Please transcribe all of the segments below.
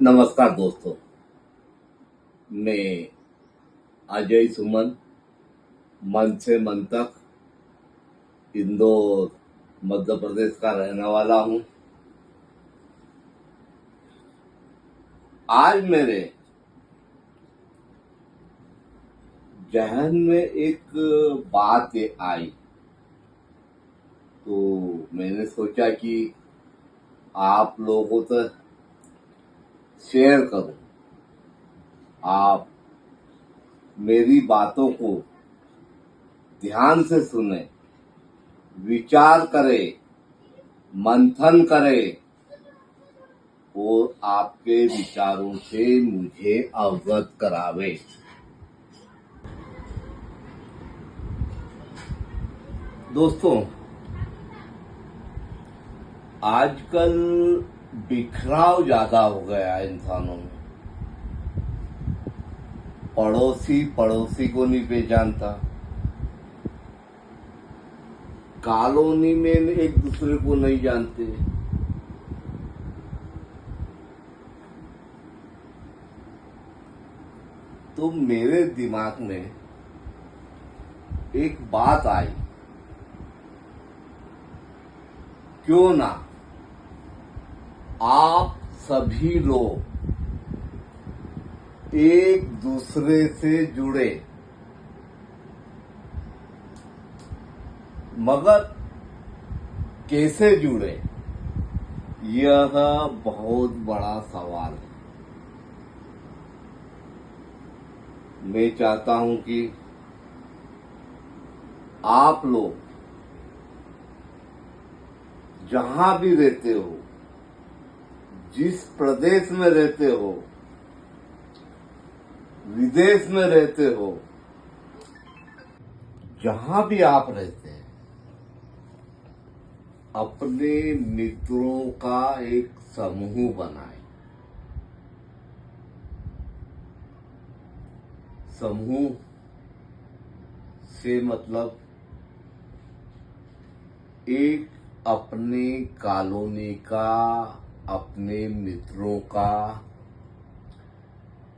नमस्कार दोस्तों, मैं अजय सुमन मन से मन तक इंदौर मध्य प्रदेश का रहने वाला हूं। आज मेरे जहन में एक बात आई तो मैंने सोचा कि आप लोगों तक शेयर करूं। आप मेरी बातों को ध्यान से सुने, विचार करें, मंथन करें और आपके विचारों से मुझे अवगत करावे। दोस्तों, आजकल बिखराव ज्यादा हो गया है इंसानों में। पड़ोसी पड़ोसी को नहीं पहचानता, कॉलोनी में एक दूसरे को नहीं जानते। तो मेरे दिमाग में एक बात आई, क्यों ना आप सभी लोग एक दूसरे से जुड़े, मगर कैसे जुड़े, यह बहुत बड़ा सवाल है। मैं चाहता हूं कि आप लोग जहां भी रहते हो, जिस प्रदेश में रहते हो, विदेश में रहते हो, जहां भी आप रहते हैं, अपने मित्रों का एक समूह बनाएं। समूह से मतलब एक अपने कॉलोनी का, अपने मित्रों का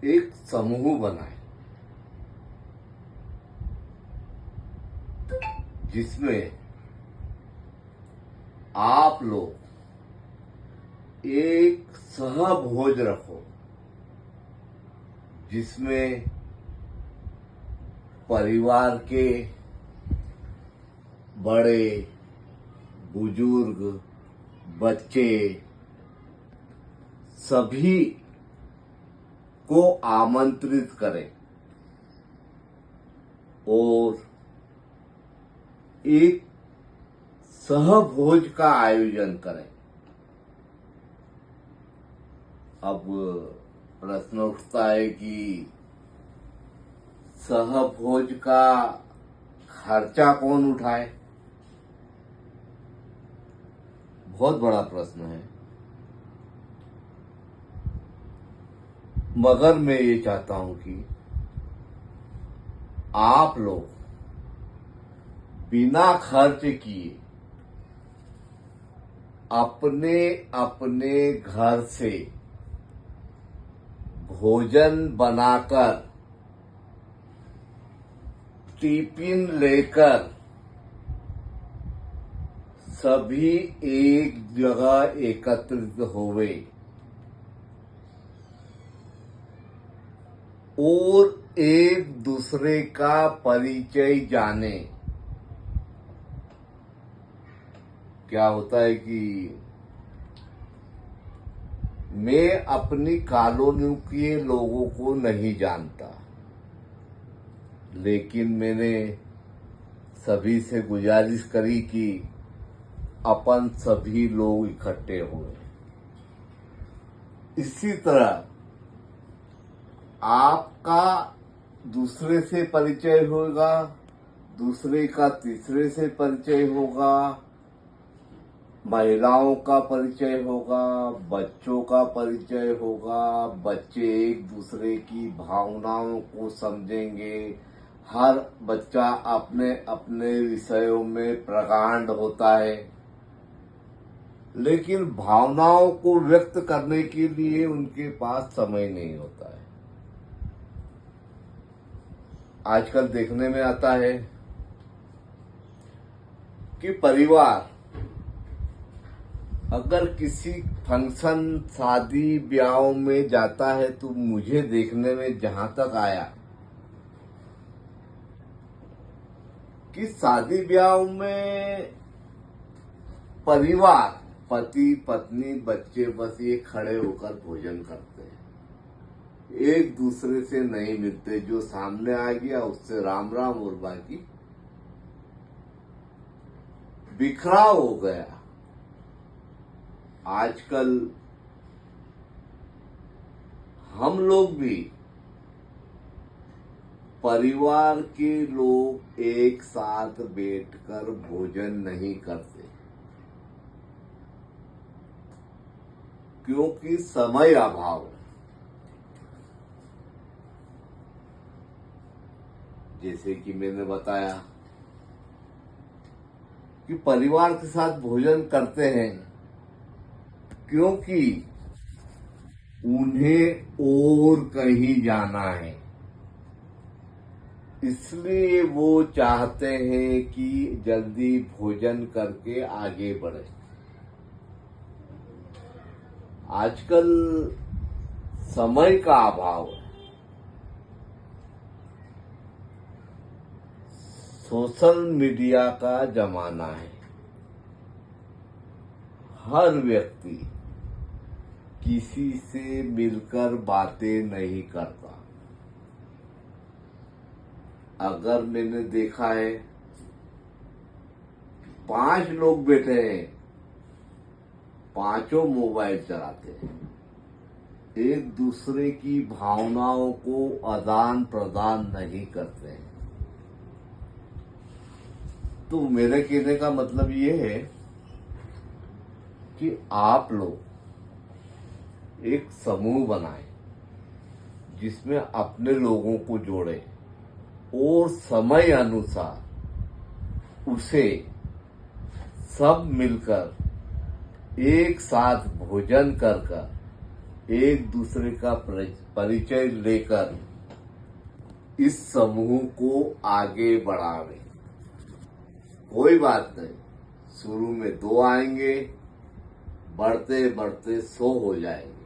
एक समूह बनाएं, जिसमें आप लोग एक सहभोज रखो, जिसमें परिवार के बड़े, बुजुर्ग, बच्चे सभी को आमंत्रित करें और एक सहभोज का आयोजन करें। अब प्रश्न उठता है कि सहभोज का खर्चा कौन उठाए? बहुत बड़ा प्रश्न है, मगर मैं ये चाहता हूं कि आप लोग बिना खर्च किए अपने अपने घर से भोजन बनाकर, टिफिन लेकर सभी एक जगह एकत्रित होवे और एक दूसरे का परिचय जाने। क्या होता है कि मैं अपनी कॉलोनी के लोगों को नहीं जानता, लेकिन मैंने सभी से गुजारिश करी कि अपन सभी लोग इकट्ठे हुए। इसी तरह आपका दूसरे से परिचय होगा, दूसरे का तीसरे से परिचय होगा, महिलाओं का परिचय होगा, बच्चों का परिचय होगा। बच्चे एक दूसरे की भावनाओं को समझेंगे। हर बच्चा अपने अपने विषयों में प्रकांड होता है। लेकिन भावनाओं को व्यक्त करने के लिए उनके पास समय नहीं होता है। आजकल देखने में आता है कि परिवार अगर किसी फंक्शन, शादी ब्याह में जाता है तो मुझे देखने में जहां तक आया कि शादी ब्याह में परिवार, पति पत्नी बच्चे बस ये खड़े होकर भोजन करते हैं, एक दूसरे से नहीं मिलते। जो सामने आ गया उससे राम राम और बाकी बिखराव हो गया। आजकल हम लोग भी, परिवार के लोग एक साथ बैठकर भोजन नहीं करते, क्योंकि समय अभाव है। जैसे कि मैंने बताया कि परिवार के साथ भोजन करते हैं क्योंकि उन्हें और कहीं जाना है, इसलिए वो चाहते हैं कि जल्दी भोजन करके आगे बढ़े। आजकल समय का अभाव है। सोशल मीडिया का जमाना है। हर व्यक्ति किसी से मिलकर बातें नहीं करता। अगर मैंने देखा है 5 लोग बैठे हैं, पांचों मोबाइल चलाते हैं, एक दूसरे की भावनाओं को आदान प्रदान नहीं करते हैं। तो मेरे कहने का मतलब ये है कि आप लोग एक समूह बनाएं जिसमें अपने लोगों को जोड़े और समय अनुसार उसे सब मिलकर एक साथ भोजन कर एक दूसरे का परिचय लेकर इस समूह को आगे बढ़ावे। कोई बात नहीं, शुरू में 2 आएंगे, बढ़ते बढ़ते 100 हो जाएंगे।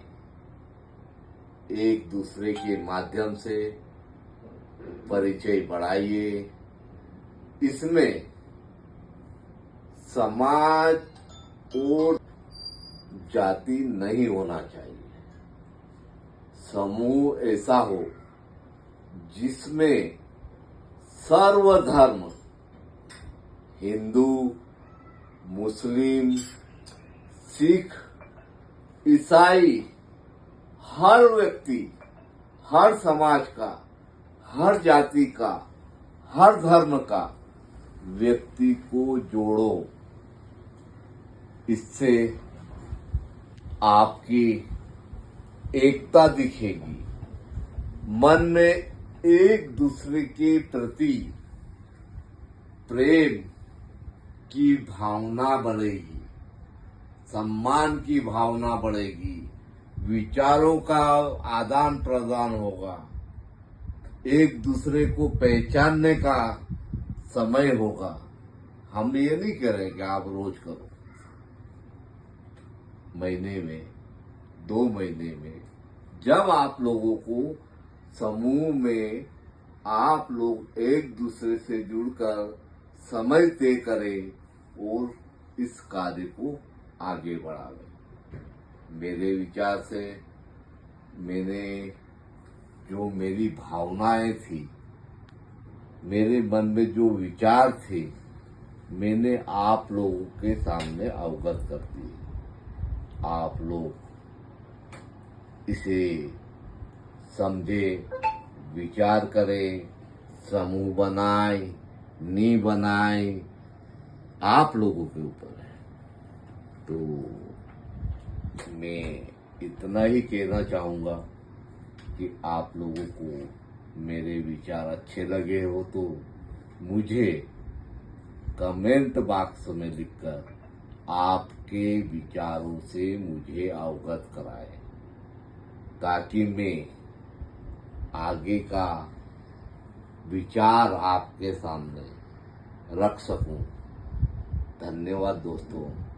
एक दूसरे के माध्यम से परिचय बढ़ाइए। इसमें समाज और जाति नहीं होना चाहिए। समूह ऐसा हो जिसमें सर्वधर्म, हिंदू, मुस्लिम, सिख, ईसाई, हर व्यक्ति, हर समाज का, हर जाति का, हर धर्म का व्यक्ति को जोड़ो। इससे आपकी एकता दिखेगी, मन में एक दूसरे के प्रति प्रेम की भावना बढ़ेगी, सम्मान की भावना बढ़ेगी, विचारों का आदान प्रदान होगा, एक दूसरे को पहचानने का समय होगा। हम ये नहीं कह रहे कि आप रोज करो, महीने में, 2 महीने में, जब आप लोगों को समूह में आप लोग एक दूसरे से जुड़कर समय तय करें और इस कार्य को आगे बढ़ावें। मेरे विचार से मैंने जो मेरी भावनाएं थी, मेरे मन में जो विचार थे, मैंने आप लोगों के सामने अवगत कर दिए। आप लोग इसे समझे, विचार करें, समूह बनाए, नी बनाए, आप लोगों के ऊपर है। तो मैं इतना ही कहना चाहूँगा कि आप लोगों को मेरे विचार अच्छे लगे हो तो मुझे कमेंट बॉक्स में लिखकर आपके आपके विचारों से मुझे अवगत कराएं, ताकि मैं आगे का विचार आपके सामने रख सकूं। धन्यवाद दोस्तों।